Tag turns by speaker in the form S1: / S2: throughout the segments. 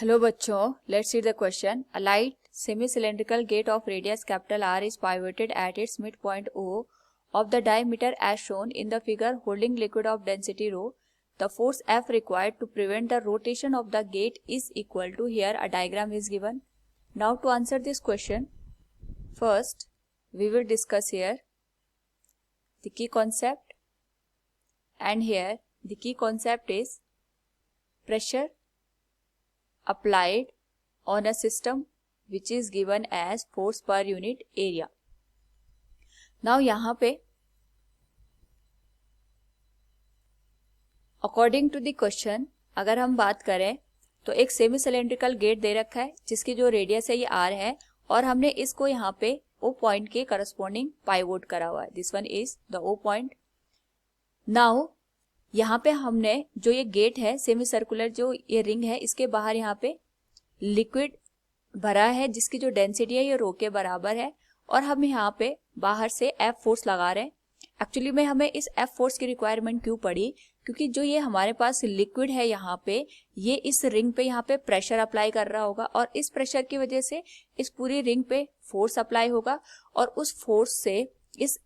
S1: Hello बच्चों, let's see the question. A light semi cylindrical gate of radius capital R is pivoted at its midpoint O of the diameter as shown in the figure holding liquid of density rho. The force F required to prevent the rotation of the gate is equal to, here a diagram is given. Now to answer this question, first we will discuss here the key concept, and here the key concept is pressure applied on a system which is given as force per unit area. Now यहाँ पे according to the question अगर हम बात करें तो एक semi cylindrical gate दे रखा है जिसकी जो रेडियस है ये R है और हमने इसको यहाँ पे O पॉइंट के करस्पॉन्डिंग पाइवोट करा हुआ है. This one is the O point. Now यहाँ पे हमने जो ये गेट है सेमी सर्कुलर जो ये रिंग है इसके बाहर यहाँ पे लिक्विड भरा है जिसकी जो डेंसिटी है ये रो के बराबर है और हम यहाँ पे बाहर से एफ फोर्स लगा रहे हैं. एक्चुअली में हमें इस एफ फोर्स की रिक्वायरमेंट क्यों पड़ी, क्योंकि जो ये हमारे पास लिक्विड है यहाँ पे ये इस रिंग पे यहाँ पे प्रेशर अप्लाई कर रहा होगा और इस प्रेशर की वजह से इस पूरी रिंग पे फोर्स अप्लाई होगा और उस फोर्स से इस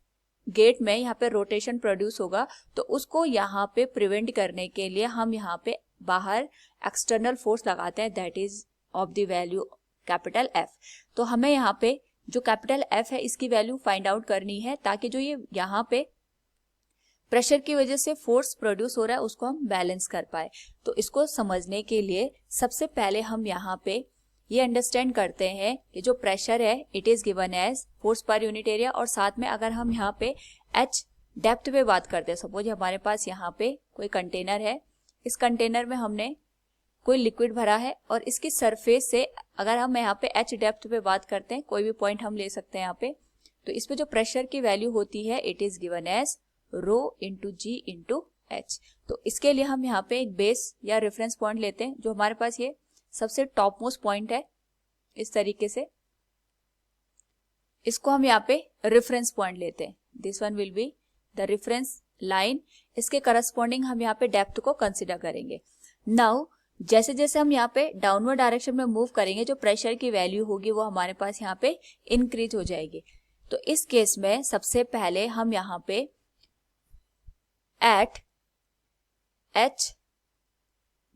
S1: गेट में यहाँ पे रोटेशन प्रोड्यूस होगा. तो उसको यहाँ पे प्रिवेंट करने के लिए हम यहाँ पे बाहर एक्सटर्नल फोर्स लगाते हैं, that is of the value capital F. तो हमें यहाँ पे जो कैपिटल एफ है इसकी वैल्यू फाइंड आउट करनी है ताकि जो ये यहाँ पे प्रेशर की वजह से फोर्स प्रोड्यूस हो रहा है उसको हम बैलेंस कर पाए. तो इसको समझने के लिए सबसे पहले हम यहाँ पे ये अंडरस्टैंड करते हैं कि जो प्रेशर है it is given as force per unit area और साथ में अगर हम यहाँ पे एच डेप्थ पे बात करते हैं, सपोज हमारे पास यहाँ पे कोई कंटेनर है, इस कंटेनर में हमने कोई लिक्विड भरा है और इसकी सरफेस से अगर हम यहाँ पे एच डेप्थ पे बात करते हैं, कोई भी पॉइंट हम ले सकते हैं यहाँ पे, तो इस पे जो प्रेशर की वैल्यू होती है it is given as rho into g into h. तो इसके लिए हम यहाँ पे एक बेस या रेफरेंस पॉइंट लेते हैं जो हमारे पास ये सबसे टॉप मोस्ट पॉइंट है. इस तरीके से इसको हम यहाँ पे रेफरेंस पॉइंट लेते हैं. This one will be the reference line. इसके करस्पॉन्डिंग हम यहाँ पे डेप्थ को कंसिडर करेंगे. नाउ जैसे जैसे हम यहाँ पे डाउनवर्ड डायरेक्शन में मूव करेंगे जो प्रेशर की वैल्यू होगी वो हमारे पास यहाँ पे इंक्रीज हो जाएगी. तो इस केस में सबसे पहले हम यहाँ पे at h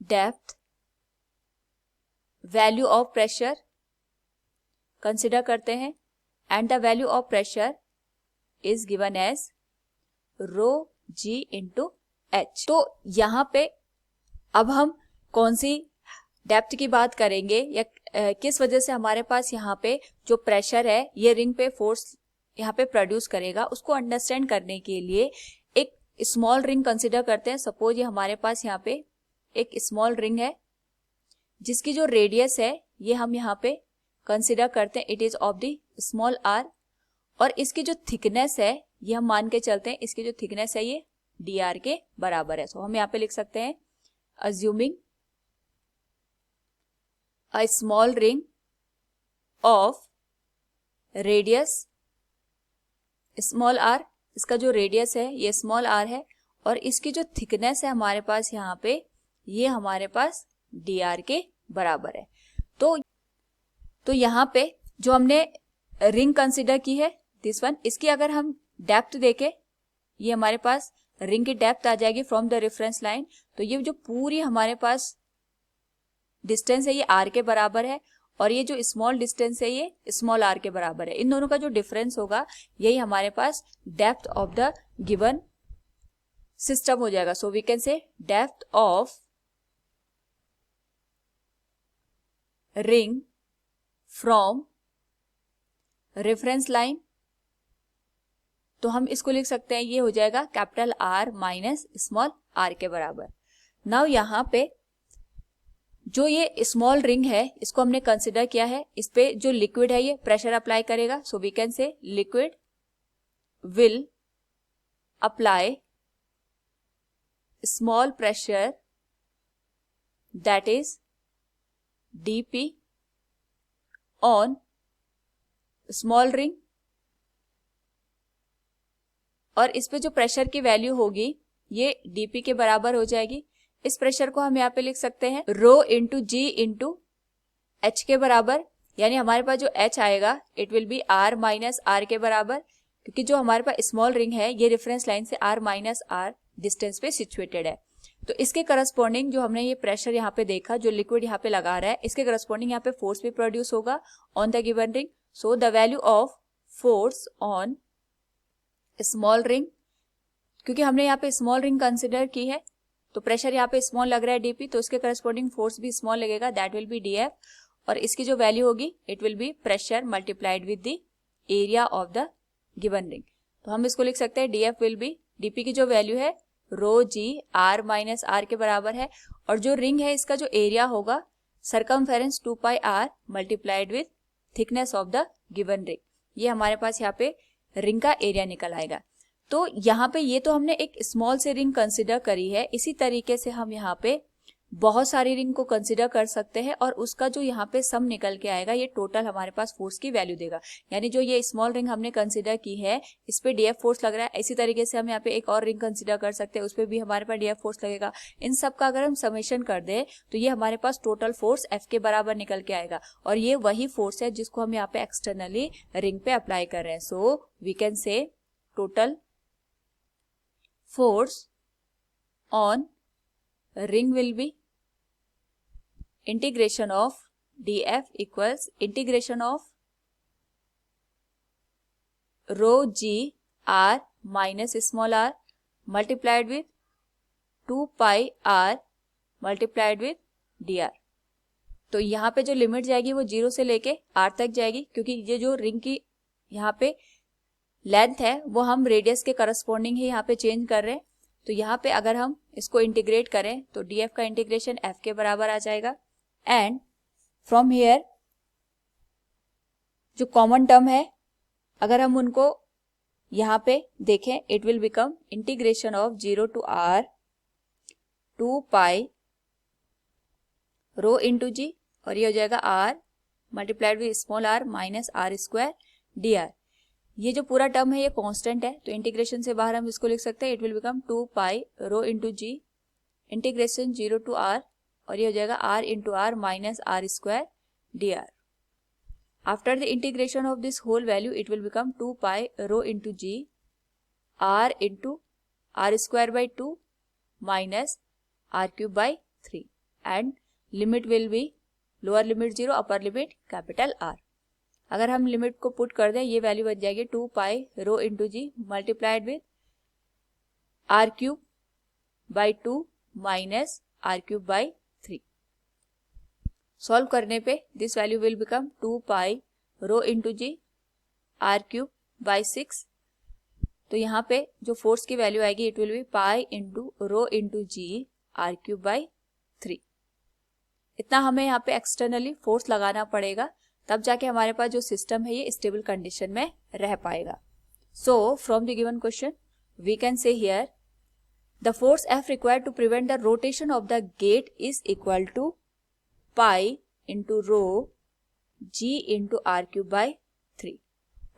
S1: depth value of pressure consider करते हैं and the value of pressure is given as rho g into h. तो यहाँ पे अब हम कौन सी डेप्थ की बात करेंगे या किस वजह से हमारे पास यहाँ पे जो प्रेशर है ये रिंग पे फोर्स यहाँ पे प्रोड्यूस करेगा उसको अंडरस्टैंड करने के लिए एक स्मॉल रिंग कंसिडर करते हैं. सपोज ये हमारे पास यहाँ पे एक स्मॉल रिंग है जिसकी जो रेडियस है ये हम यहाँ पे कंसिडर करते हैं it is of the small r और इसकी जो थिकनेस है ये हम मान के चलते हैं इसकी जो थिकनेस है ये डी आर के बराबर है. तो हम यहाँ पे लिख सकते हैं assuming a small ring of radius small r. इसका जो रेडियस है ये स्मॉल r है और इसकी जो थिकनेस है हमारे पास यहाँ पे ये हमारे पास dr के बराबर है. तो यहाँ पे जो हमने रिंग कंसिडर की है दिस वन, इसकी अगर हम डेप्थ देखें ये हमारे पास रिंग की डेप्थ आ जाएगी फ्रॉम द रेफरेंस लाइन. तो ये जो पूरी हमारे पास डिस्टेंस है ये r के बराबर है और ये जो स्मॉल डिस्टेंस है ये स्मॉल r के बराबर है. इन दोनों का जो डिफरेंस होगा यही हमारे पास depth of the given system हो जाएगा. So we can say depth of ring from reference line. तो हम इसको लिख सकते हैं ये हो जाएगा capital R minus small r के बराबर. नाउ यहाँ पे जो ये स्मॉल रिंग है इसको हमने कंसिडर किया है, इस पे जो लिक्विड है ये प्रेशर अप्लाई करेगा. So we can say liquid will apply small pressure that is dp on small ring और इस पे जो प्रेशर की वैल्यू होगी ये dp के बराबर हो जाएगी. इस प्रेशर को हम यहाँ पे लिख सकते हैं रो इंटू जी इंटू h के बराबर, यानी हमारे पास जो h आएगा it will B r minus r के बराबर, क्योंकि जो हमारे पास स्मॉल रिंग है ये रेफरेंस लाइन से r माइनस r डिस्टेंस पे सिचुएटेड है। तो इसके करस्पॉन्डिंग जो हमने ये प्रेशर यहाँ पे देखा, जो लिक्विड यहाँ पे लगा रहा है, इसके करस्पॉन्डिंग यहाँ पे फोर्स भी प्रोड्यूस होगा on the given ring. So the value of force on small ring, क्योंकि हमने यहाँ पे स्मॉल रिंग कंसिडर की है तो प्रेशर यहाँ पे स्मॉल लग रहा है dp, तो उसके करस्पॉन्डिंग फोर्स भी स्मॉल लगेगा, दैट विल बी df, और इसकी जो वैल्यू होगी it will B pressure multiplied with the area of the given ring. तो हम इसको लिख सकते हैं df विल बी, dp की जो वैल्यू है रो जी r माइनस r के बराबर है, और जो रिंग है इसका जो एरिया होगा circumference 2 pi r multiplied with thickness of the given ring. ये हमारे पास यहाँ पे रिंग का एरिया निकल आएगा। तो यहाँ पे ये तो हमने एक स्मॉल से रिंग कंसिडर करी है, इसी तरीके से हम यहाँ पे बहुत सारी रिंग को कंसिडर कर सकते हैं और उसका जो यहाँ पे सम निकल के आएगा ये टोटल हमारे पास फोर्स की वैल्यू देगा। यानी जो ये स्मॉल रिंग हमने कंसिडर की है इस पे डीएफ फोर्स लग रहा है, इसी तरीके से हम यहाँ पे एक और रिंग कंसिडर कर सकते हैं, उस पर भी हमारे पास डीएफ फोर्स लगेगा। इन सब का अगर हम समेशन कर दे तो ये हमारे पास टोटल फोर्स एफ के बराबर निकल के आएगा, और ये वही फोर्स है जिसको हम यहाँ पे एक्सटर्नली रिंग पे अप्लाई कर रहे हैं। So we can say total force on ring will be integration of df equals integration of rho g r minus small r multiplied with 2 pi r multiplied with dr। तो यहाँ पे जो limit जाएगी वो 0 से लेके r तक जाएगी, क्योंकि ये जो रिंग की यहाँ पे लेंथ है वो हम रेडियस के करस्पॉन्डिंग ही यहाँ पे चेंज कर रहे हैं। तो यहाँ पे अगर हम इसको इंटीग्रेट करें तो df का इंटीग्रेशन f के बराबर आ जाएगा, एंड फ्रॉम हियर जो कॉमन टर्म है अगर हम उनको यहाँ पे देखें it will become integration of 0 to r 2 pi rho into g, और ये हो जाएगा r multiplied with small r minus r square dr। ये जो पूरा टर्म है ये कांस्टेंट है, तो इंटीग्रेशन से बाहर हम इसको लिख सकते हैं, it will become 2 pi rho into g integration 0 to r, और ये हो जाएगा r into r minus r square dr। After the integration of this whole value it will become 2 pi rho into g r into r square by 2 minus r cube by 3, and limit will be lower limit 0 upper limit capital R। अगर हम limit को put कर दें ये value बच जाएगी 2 pi rho into g multiplied with r cube by 2 minus r cube by 3। Solve करने पे this value will become 2 pi rho into g r cube by 6। तो यहाँ पे जो फोर्स की वैल्यू आएगी it will be pi into rho into g r cube by 3। इतना हमें यहाँ पे एक्सटर्नली फोर्स लगाना पड़ेगा, तब जाके हमारे पास जो सिस्टम है ये स्टेबल कंडीशन में रह पाएगा। So from the given question we can say here the force F required to prevent the rotation of the gate is equal to pi into rho g into r cube by 3।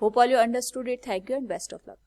S1: Hope all you understood it. Thank you and best of luck.